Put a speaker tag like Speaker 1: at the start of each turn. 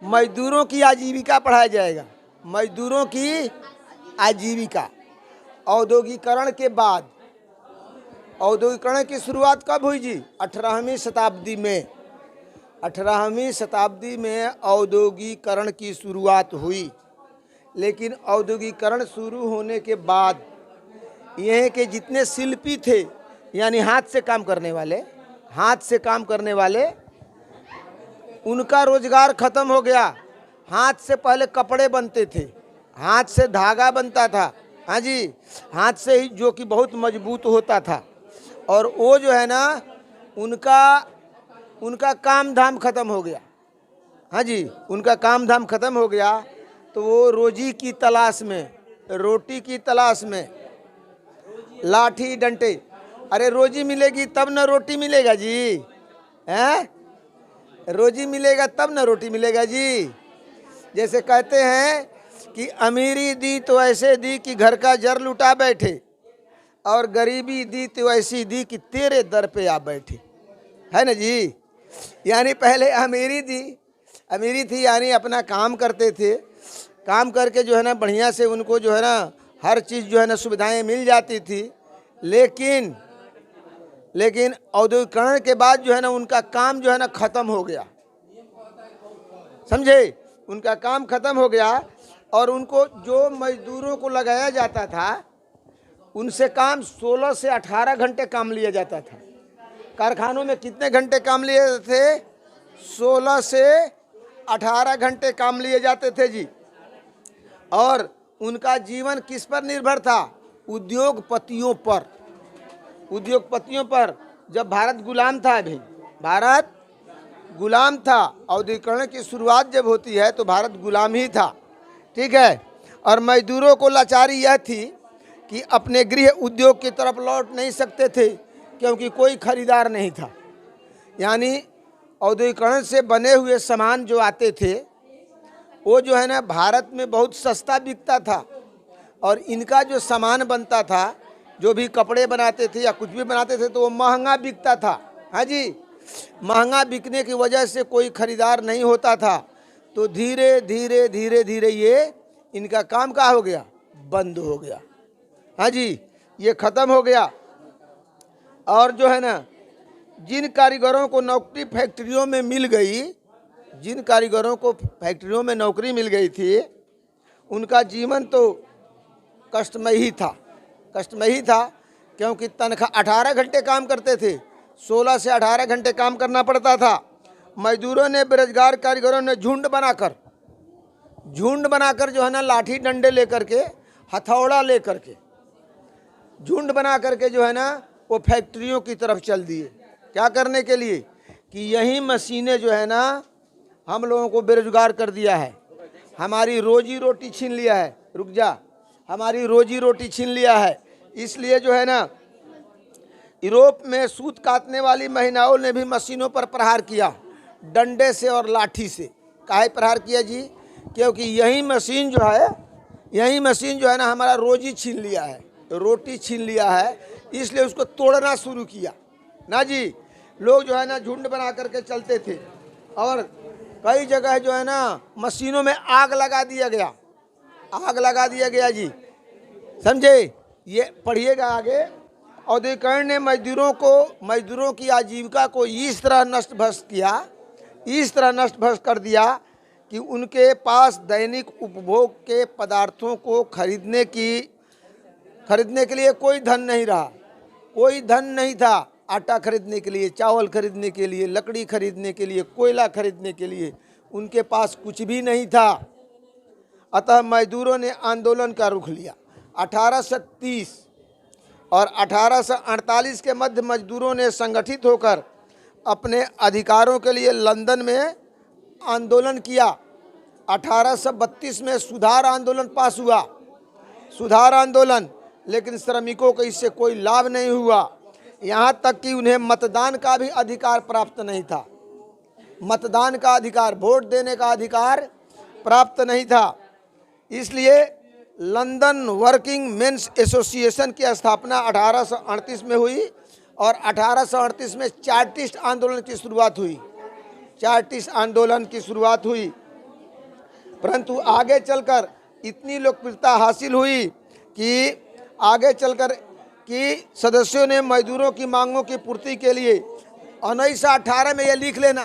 Speaker 1: मजदूरों की आजीविका पढ़ाया जाएगा। मजदूरों की आजीविका। औद्योगिकरण के बाद, औद्योगिकरण की शुरुआत कब हुई जी? 18वीं शताब्दी में। 18वीं शताब्दी में औद्योगिकरण की शुरुआत हुई। लेकिन औद्योगिकरण शुरू होने के बाद यह के जितने शिल्पी थे, यानी हाथ से काम करने वाले, उनका रोजगार खत्म हो गया। हाथ से पहले कपड़े बनते थे, हाथ से धागा बनता था, हाँ जी, हाथ से ही, जो कि बहुत मजबूत होता था। और वो जो है ना, उनका काम धाम खत्म हो गया। हाँ जी, उनका काम धाम खत्म हो गया, तो वो रोजी की तलाश में, रोटी की तलाश में, लाठी डंडे। अरे रोजी मिलेगी तब न रोटी मिलेगा जी, हैं? रोजी मिलेगा तब न रोटी मिलेगा जी। जैसे कहते हैं कि अमीरी दी तो ऐसे दी कि घर का जर लुटा बैठे, और गरीबी दी तो ऐसी दी कि तेरे दर पे आ बैठे, है ना जी। यानी पहले अमीरी थी, यानी अपना काम करते थे, काम करके जो है ना बढ़िया से उनको जो है ना हर चीज़ जो है ना सुविधाएं मिल जाती थी। लेकिन औद्योगिकरण के बाद जो है ना उनका काम जो है ना खत्म हो गया, समझे? उनका काम खत्म हो गया, और उनको जो मजदूरों को लगाया जाता था उनसे काम 16 से 18 घंटे काम लिया जाता था। कारखानों में कितने घंटे काम लिए थे? 16 से 18 घंटे काम लिए जाते थे जी। और उनका जीवन किस पर निर्भर था? उद्योगपतियों पर। जब भारत गुलाम था, अभी भारत गुलाम था। औद्योगिकरण की शुरुआत जब होती है तो भारत गुलाम ही था, ठीक है। और मजदूरों को लाचारी यह थी कि अपने गृह उद्योग की तरफ लौट नहीं सकते थे, क्योंकि कोई खरीदार नहीं था। यानी औद्योगिकरण से बने हुए सामान जो आते थे वो जो है ना भारत में बहुत सस्ता बिकता था, और इनका जो सामान बनता था, जो भी कपड़े बनाते थे या कुछ भी बनाते थे, तो वो महंगा बिकता था। हाँ जी, महंगा बिकने की वजह से कोई खरीदार नहीं होता था। तो धीरे धीरे ये इनका काम क्या हो गया? बंद हो गया। हाँ जी, ये खत्म हो गया। और जो है ना जिन कारीगरों को नौकरी फैक्ट्रियों में मिल गई, जिन कारीगरों को फैक्ट्रियों में नौकरी मिल गई थी, उनका जीवन तो कष्टमय ही था, क्योंकि तनख्वाह 18 घंटे काम करते थे, 16 से 18 घंटे काम करना पड़ता था। मजदूरों ने, बेरोजगार कारीगरों ने झुंड बनाकर जो है ना लाठी डंडे लेकर के, हथौड़ा लेकर के, झुंड बना करके जो है ना वो फैक्ट्रियों की तरफ चल दिए। क्या करने के लिए? कि यही मशीनें जो है ना हम लोगों को बेरोजगार कर दिया है, हमारी रोजी रोटी छीन लिया है। रुक जा, हमारी रोजी रोटी छीन लिया है। इसलिए जो है ना यूरोप में सूत काटने वाली महिलाओं ने भी मशीनों पर प्रहार किया, डंडे से और लाठी से। काहे प्रहार किया जी? क्योंकि यही मशीन जो है ना हमारा रोजी छीन लिया है, रोटी छीन लिया है, इसलिए उसको तोड़ना शुरू किया ना जी। लोग जो है ना झुंड बना करके चलते थे, और कई जगह जो है ना मशीनों में आग लगा दिया गया जी, समझे? ये पढ़िएगा आगे। औद्योगिकरण ने मजदूरों की आजीविका को इस तरह नष्ट भ्रष्ट कर दिया कि उनके पास दैनिक उपभोग के पदार्थों को खरीदने के लिए कोई धन नहीं था। आटा खरीदने के लिए, चावल खरीदने के लिए, लकड़ी खरीदने के लिए, कोयला खरीदने के लिए उनके पास कुछ भी नहीं था। अतः मजदूरों ने आंदोलन का रुख लिया। 1830 और 1848 के मध्य मजदूरों ने संगठित होकर अपने अधिकारों के लिए लंदन में आंदोलन किया। 1832 में सुधार आंदोलन पास हुआ, लेकिन श्रमिकों को इससे कोई लाभ नहीं हुआ। यहाँ तक कि उन्हें मतदान का भी अधिकार प्राप्त नहीं था, वोट देने का अधिकार प्राप्त नहीं था। इसलिए लंदन वर्किंग मेंस एसोसिएशन की स्थापना 1838 में हुई, और 1838 में चार्टिस्ट आंदोलन की शुरुआत हुई। परंतु आगे चलकर इतनी लोकप्रियता हासिल हुई कि आगे चलकर कि सदस्यों ने मजदूरों की मांगों की पूर्ति के लिए 1918 में यह लिख लेना